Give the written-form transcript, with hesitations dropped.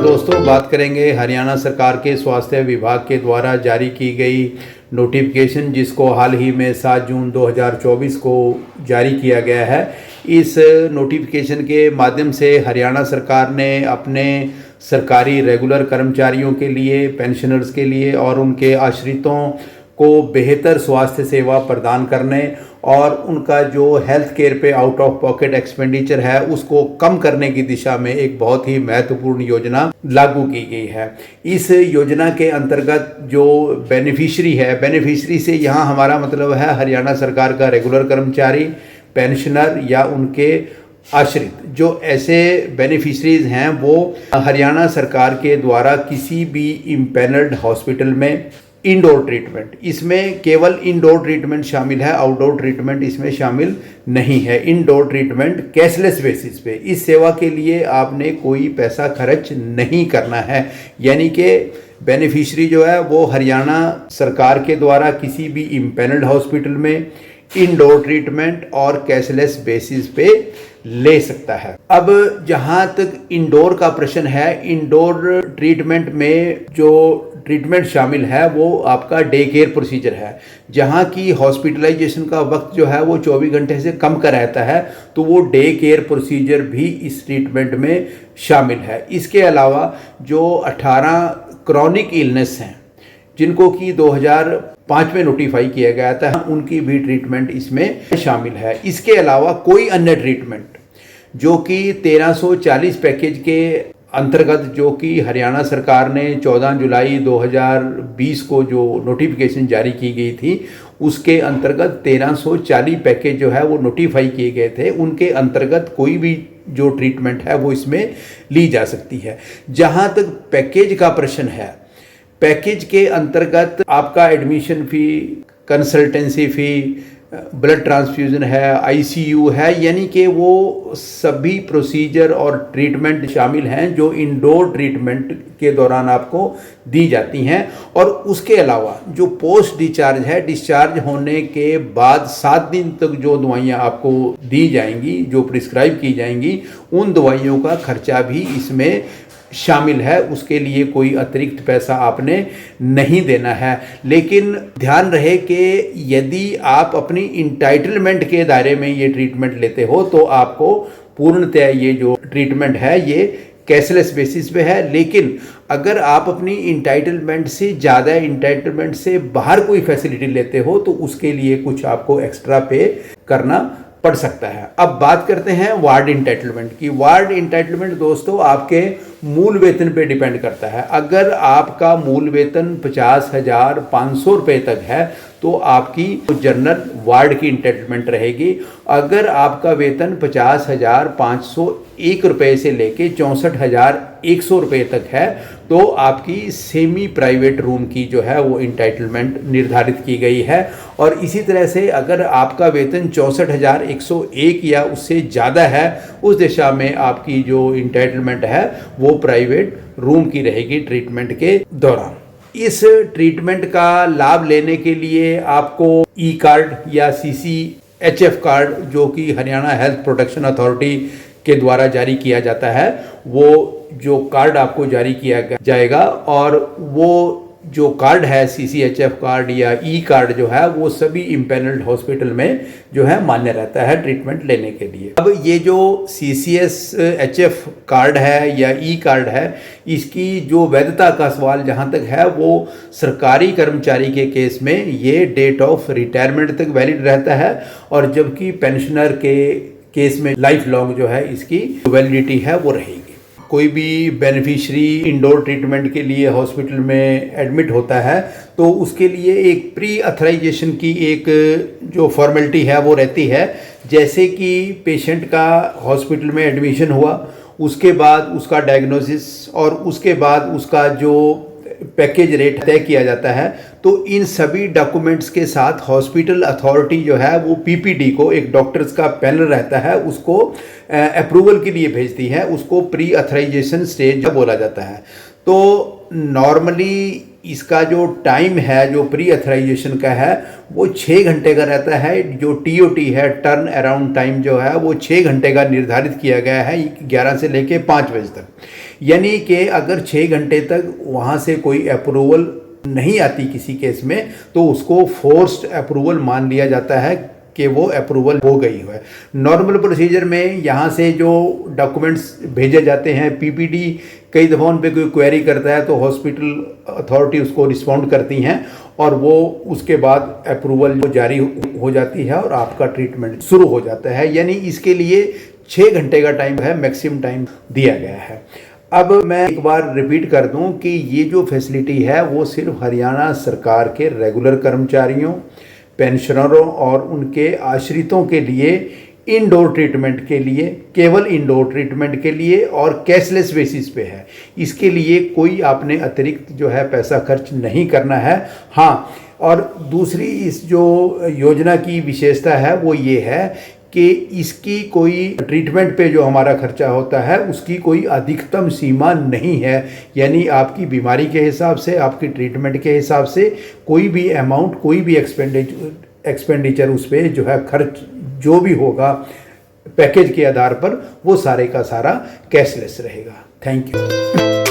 दोस्तों, बात करेंगे हरियाणा सरकार के स्वास्थ्य विभाग के द्वारा जारी की गई नोटिफिकेशन, जिसको हाल ही में 7 जून 2024 को जारी किया गया है। इस नोटिफिकेशन के माध्यम से हरियाणा सरकार ने अपने सरकारी रेगुलर कर्मचारियों के लिए, पेंशनर्स के लिए और उनके आश्रितों को बेहतर स्वास्थ्य सेवा प्रदान करने और उनका जो हेल्थ केयर पे आउट ऑफ पॉकेट एक्सपेंडिचर है उसको कम करने की दिशा में एक बहुत ही महत्वपूर्ण योजना लागू की गई है। इस योजना के अंतर्गत जो बेनिफिशरी से यहाँ हमारा मतलब है हरियाणा सरकार का रेगुलर कर्मचारी, पेंशनर या उनके आश्रित। जो ऐसे बेनिफिशरीज हैं वो हरियाणा सरकार के द्वारा किसी भी इम्पैनल्ड हॉस्पिटल में इंडोर ट्रीटमेंट, इसमें केवल इंडोर ट्रीटमेंट शामिल है, आउटडोर ट्रीटमेंट इसमें शामिल नहीं है। इंडोर ट्रीटमेंट कैशलेस बेसिस पे, इस सेवा के लिए आपने कोई पैसा खर्च नहीं करना है। यानी कि बेनिफिशरी जो है वो हरियाणा सरकार के द्वारा किसी भी इम्पैनल्ड हॉस्पिटल में इंडोर ट्रीटमेंट और कैशलेस बेसिस पे ले सकता है। अब जहाँ तक इंडोर का प्रश्न है, इंडोर ट्रीटमेंट में जो ट्रीटमेंट शामिल है वो आपका डे केयर प्रोसीजर है, जहाँ की हॉस्पिटलाइजेशन का वक्त जो है वो 24 घंटे से कम का रहता है, तो वो डे केयर प्रोसीजर भी इस ट्रीटमेंट में शामिल है। इसके अलावा जो 18 क्रॉनिक इलनेस हैं जिनको कि 2005 में नोटिफाई किया गया था, उनकी भी ट्रीटमेंट इसमें शामिल है। इसके अलावा कोई अन्य ट्रीटमेंट जो कि 1340 पैकेज के अंतर्गत, जो कि हरियाणा सरकार ने 14 जुलाई 2020 को जो नोटिफिकेशन जारी की गई थी उसके अंतर्गत 1340 पैकेज जो है वो नोटिफाई किए गए थे, उनके अंतर्गत कोई भी जो ट्रीटमेंट है वो इसमें ली जा सकती है। जहाँ तक पैकेज का प्रश्न है, पैकेज के अंतर्गत आपका एडमिशन फ़ी, कंसल्टेंसी फ़ी, ब्लड ट्रांसफ्यूज़न है, आईसीयू है, यानी कि वो सभी प्रोसीजर और ट्रीटमेंट शामिल हैं जो इंडोर ट्रीटमेंट के दौरान आपको दी जाती हैं। और उसके अलावा जो पोस्ट डिस्चार्ज है, डिस्चार्ज होने के बाद 7 दिन तक जो दवाइयाँ आपको दी जाएंगी, जो प्रिस्क्राइब की जाएंगी, उन दवाइयों का खर्चा भी इसमें शामिल है। उसके लिए कोई अतिरिक्त पैसा आपने नहीं देना है। लेकिन ध्यान रहे कि यदि आप अपनी इंटाइटलमेंट के दायरे में ये ट्रीटमेंट लेते हो तो आपको पूर्णतः ये जो ट्रीटमेंट है ये कैशलेस बेसिस पे है। लेकिन अगर आप अपनी इंटाइटलमेंट से ज़्यादा, इंटाइटलमेंट से बाहर कोई फैसिलिटी लेते हो तो उसके लिए कुछ आपको एक्स्ट्रा पे करना पड़ सकता है। अब बात करते हैं वार्ड इंटाइटलमेंट की। वार्ड इंटाइटलमेंट दोस्तों आपके मूल वेतन पे डिपेंड करता है। अगर आपका मूल वेतन 50,500 रुपये तक है तो आपकी जनरल वार्ड की इंटाइटलमेंट रहेगी। अगर आपका वेतन 50,501 रुपये से लेके 64,100 रुपये तक है तो आपकी सेमी प्राइवेट रूम की जो है वो इंटाइटलमेंट निर्धारित की गई है। और इसी तरह से अगर आपका वेतन 64,101 या उससे ज़्यादा है, उस दिशा में आपकी जो इंटाइटलमेंट है वो प्राइवेट रूम की रहेगी ट्रीटमेंट के दौरान। इस ट्रीटमेंट का लाभ लेने के लिए आपको ई कार्ड या CCHF कार्ड, जो कि हरियाणा हेल्थ प्रोटेक्शन अथॉरिटी के द्वारा जारी किया जाता है, वो जो कार्ड आपको जारी किया जाएगा। और वो जो कार्ड है CCHF कार्ड या ई कार्ड जो है वो सभी इम्पैनल्ड हॉस्पिटल में जो है मान्य रहता है ट्रीटमेंट लेने के लिए। अब ये जो CCHF कार्ड है या ई कार्ड है, इसकी जो वैधता का सवाल जहाँ तक है वो सरकारी कर्मचारी के केस में ये डेट ऑफ रिटायरमेंट तक वैलिड रहता है, और जबकि पेंशनर के केस में लाइफ लॉन्ग जो है इसकी वैलिडिटी है वो रहेगी। कोई भी बेनिफिशरी इंडोर ट्रीटमेंट के लिए हॉस्पिटल में एडमिट होता है तो उसके लिए एक प्री अथराइजेशन की एक जो फॉर्मेलिटी है वो रहती है। जैसे कि पेशेंट का हॉस्पिटल में एडमिशन हुआ, उसके बाद उसका डायग्नोसिस और उसके बाद उसका जो पैकेज रेट तय किया जाता है, तो इन सभी डॉक्यूमेंट्स के साथ हॉस्पिटल अथॉरिटी जो है वो PPD को, एक डॉक्टर्स का पैनल रहता है, उसको अप्रूवल के लिए भेजती है। उसको प्री अथराइजेशन स्टेज बोला जाता है। तो नॉर्मली इसका जो टाइम है जो प्री अथराइजेशन का है वो 6 घंटे का रहता है। जो टीओटी है, टर्न अराउंड टाइम जो है वो 6 घंटे का निर्धारित किया गया है 11 से लेके 5 बजे तक। यानी कि अगर 6 घंटे तक वहाँ से कोई अप्रूवल नहीं आती किसी केस में तो उसको फोर्स्ड अप्रूवल मान लिया जाता है कि वो अप्रूवल हो गई है। नॉर्मल प्रोसीजर में यहाँ से जो डॉक्यूमेंट्स भेजे जाते हैं पीपीडी, कई दफ़ा उन पे कोई क्वेरी करता है तो हॉस्पिटल अथॉरिटी उसको रिस्पॉन्ड करती हैं और वो उसके बाद अप्रूवल जो जारी हो जाती है और आपका ट्रीटमेंट शुरू हो जाता है। यानी इसके लिए 6 घंटे का टाइम है, मैक्सिमम टाइम दिया गया है। अब मैं एक बार रिपीट कर दूं कि ये जो फैसिलिटी है वो सिर्फ हरियाणा सरकार के रेगुलर कर्मचारियों, पेंशनरों और उनके आश्रितों के लिए इंडोर ट्रीटमेंट के लिए, केवल इंडोर ट्रीटमेंट के लिए और कैशलेस बेसिस पे है। इसके लिए कोई आपने अतिरिक्त जो है पैसा खर्च नहीं करना है। हाँ, और दूसरी इस जो योजना की विशेषता है वो ये है कि इसकी कोई ट्रीटमेंट पे जो हमारा खर्चा होता है उसकी कोई अधिकतम सीमा नहीं है। यानी आपकी बीमारी के हिसाब से, आपकी ट्रीटमेंट के हिसाब से कोई भी अमाउंट, कोई भी एक्सपेंडिचर उस पर जो है खर्च जो भी होगा पैकेज के आधार पर वो सारे का सारा कैशलेस रहेगा। Thank you.